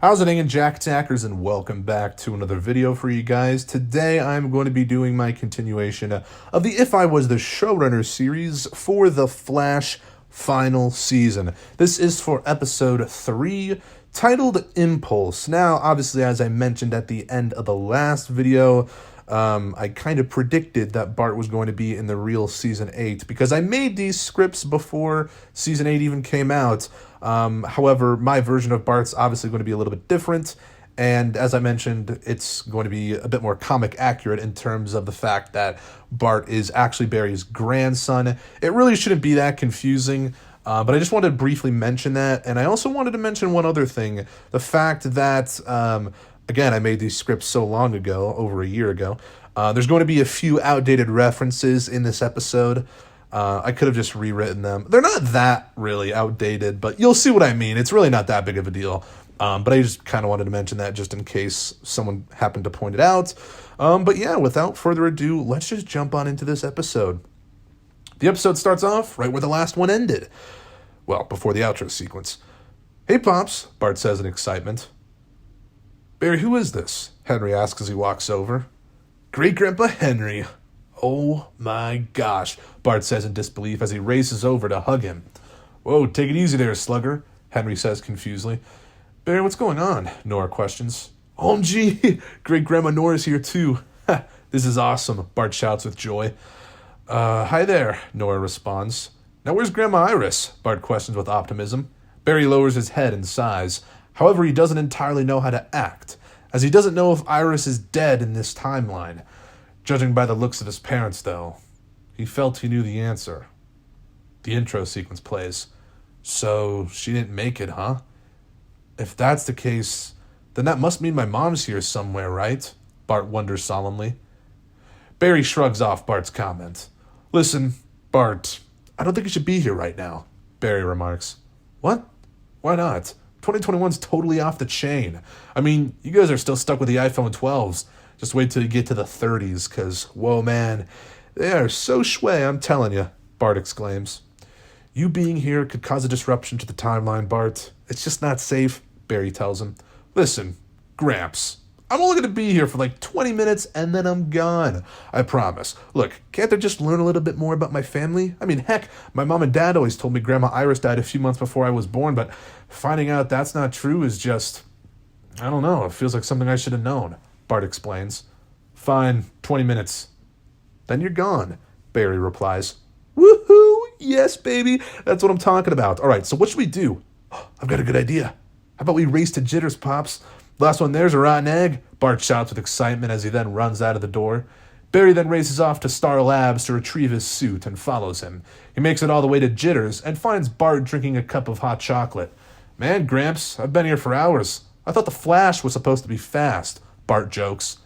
How's it hanging, Jack Attackers, and welcome back to another video for you guys. Today I'm going to be doing my continuation of the If I Was the Showrunner series for the Flash final season. This is for episode 3, titled Impulse. Now, obviously, as I mentioned at the end of the last video, I kind of predicted that Bart was going to be in the real Season 8 because I made these scripts before Season 8 even came out. However, my version of Bart's obviously going to be a little bit different, and as I mentioned, it's going to be a bit more comic accurate in terms of the fact that Bart is actually Barry's grandson. It really shouldn't be that confusing, but I just wanted to briefly mention that, and I also wanted to mention one other thing, the fact that, again, I made these scripts so long ago, over a year ago, there's going to be a few outdated references in this episode. I could have just rewritten them. They're not that really outdated, but you'll see what I mean. It's really not that big of a deal. But I just kind of wanted to mention that just in case someone happened to point it out. But yeah, without further ado, let's just jump on into this episode. The episode starts off right where the last one ended. Well, before the outro sequence. "Hey, Pops," Bart says in excitement. "Barry, who is this?" Henry asks as he walks over. "Great-Grandpa Henry." "Oh my gosh," Bart says in disbelief as he races over to hug him. "Whoa, take it easy there, Slugger," Henry says confusedly. "Barry, what's going on?" Nora questions. "OMG, Great-Grandma Nora's here too. Ha, this is awesome," Bart shouts with joy. Hi there," Nora responds. "Now where's Grandma Iris?" Bart questions with optimism. Barry lowers his head and sighs. However, he doesn't entirely know how to act, as he doesn't know if Iris is dead in this timeline. Judging by the looks of his parents, though, he felt he knew the answer. The intro sequence plays. "So, she didn't make it, huh? If that's the case, then that must mean my mom's here somewhere, right?" Bart wonders solemnly. Barry shrugs off Bart's comment. "Listen, Bart, I don't think you should be here right now," Barry remarks. "What? Why not? 2021's totally off the chain. I mean, you guys are still stuck with the iPhone 12s. Just wait till you get to the 30s, because, whoa, man, they are so shway, I'm telling you," Bart exclaims. "You being here could cause a disruption to the timeline, Bart. It's just not safe," Barry tells him. "Listen, Gramps, I'm only going to be here for like 20 minutes and then I'm gone. I promise. Look, can't I just learn a little bit more about my family? I mean, heck, my mom and dad always told me Grandma Iris died a few months before I was born, but finding out that's not true is just, I don't know, it feels like something I should have known," Bart explains. "Fine, 20 minutes. Then you're gone," Barry replies. "Woohoo! Yes, baby. That's what I'm talking about. All right, so what should we do?" "I've got a good idea. How about we race to Jitters, Pops? Last one there's a rotten egg," Bart shouts with excitement as he then runs out of the door. Barry then races off to Star Labs to retrieve his suit and follows him. He makes it all the way to Jitters and finds Bart drinking a cup of hot chocolate. "Man, Gramps, I've been here for hours. I thought the Flash was supposed to be fast," Bart jokes.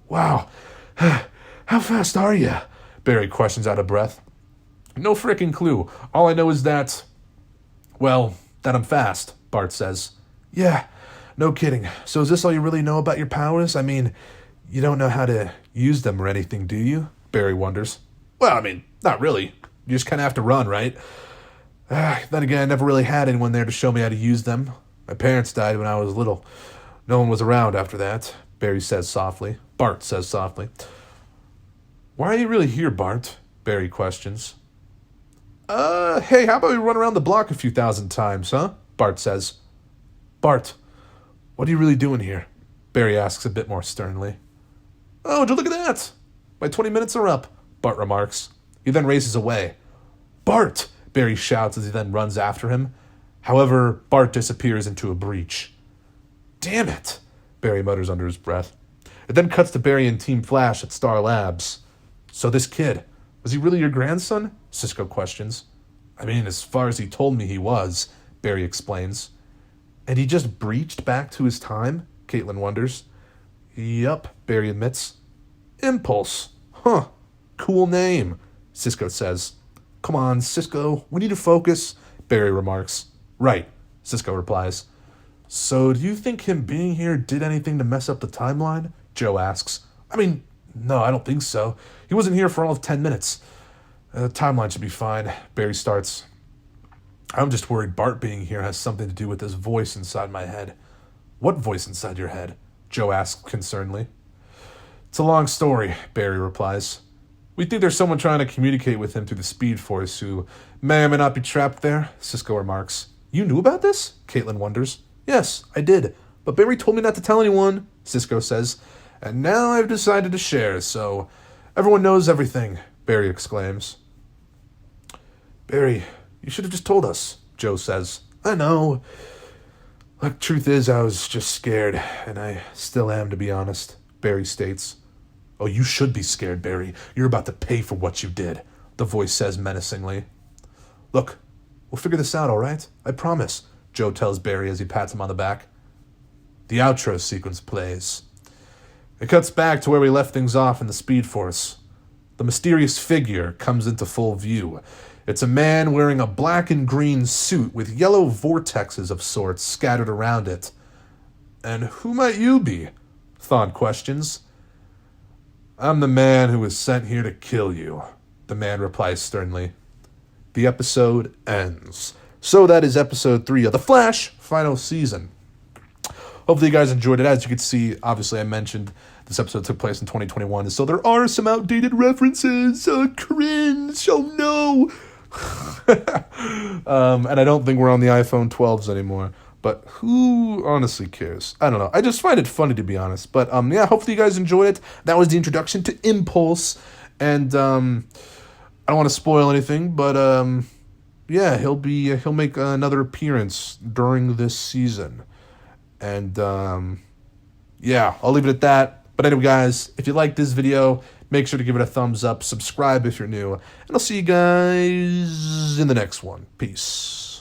"Wow, how fast are you?" Barry questions out of breath. "No frickin' clue. All I know is that, well, that I'm fast," Bart says. "Yeah, no kidding. So is this all you really know about your powers? I mean, you don't know how to use them or anything, do you?" Barry wonders. "Well, I mean, not really. You just kind of have to run, right? Then again, I never really had anyone there to show me how to use them. My parents died when I was little. No one was around after that," Barry says softly. Bart says softly. "Why are you really here, Bart?" Barry questions. Hey, how about we run around the block a few thousand times, huh?" Bart says. "Bart, what are you really doing here?" Barry asks a bit more sternly. "Oh, would you look at that? My 20 minutes are up," Bart remarks. He then races away. "Bart!" Barry shouts as he then runs after him. However, Bart disappears into a breach. "Damn it," Barry mutters under his breath. It then cuts to Barry and Team Flash at Star Labs. "So this kid, was he really your grandson?" Cisco questions. "I mean, as far as he told me he was," Barry explains. "And he just breached back to his time?" Caitlin wonders. "Yup," Barry admits. "Impulse. Huh. Cool name," Cisco says. "Come on, Cisco, we need to focus," Barry remarks. "Right," Cisco replies. "So do you think him being here did anything to mess up the timeline?" Joe asks. "I mean, no, I don't think so. He wasn't here for all of 10 minutes. The timeline should be fine," Barry starts. "I'm just worried Bart being here has something to do with this voice inside my head." What voice inside your head? Joe asks concernedly. It's a long story, Barry replies. We think there's someone trying to communicate with him through the Speed Force who may or may not be trapped there, Cisco remarks. You knew about this? Caitlin wonders. Yes, I did. But Barry told me not to tell anyone, Cisco says. And now I've decided to share, so everyone knows everything, Barry exclaims. Barry, you should have just told us, Joe says. I know. Look, truth is, I was just scared, and I still am, to be honest, Barry states. Oh, you should be scared, Barry. You're about to pay for what you did, the voice says menacingly. Look, we'll figure this out, all right? I promise, Joe tells Barry as he pats him on the back. The outro sequence plays. It cuts back to where we left things off in the Speed Force. The mysterious figure comes into full view. It's a man wearing a black and green suit with yellow vortexes of sorts scattered around it. And who might you be? Thawne questions. I'm the man who was sent here to kill you, the man replies sternly. The episode ends. So that is episode 3 of The Flash, final season. Hopefully you guys enjoyed it. As you can see, obviously I mentioned this episode took place in 2021, so there are some outdated references. Cringe, oh no! And I don't think we're on the iPhone 12s anymore. But who honestly cares? I don't know. I just find it funny, to be honest. But yeah, hopefully you guys enjoyed it. That was the introduction to Impulse. And I don't want to spoil anything, but yeah, he'll make another appearance during this season. And yeah, I'll leave it at that. But anyway, guys, if you like this video, make sure to give it a thumbs up, subscribe if you're new, and I'll see you guys in the next one. Peace.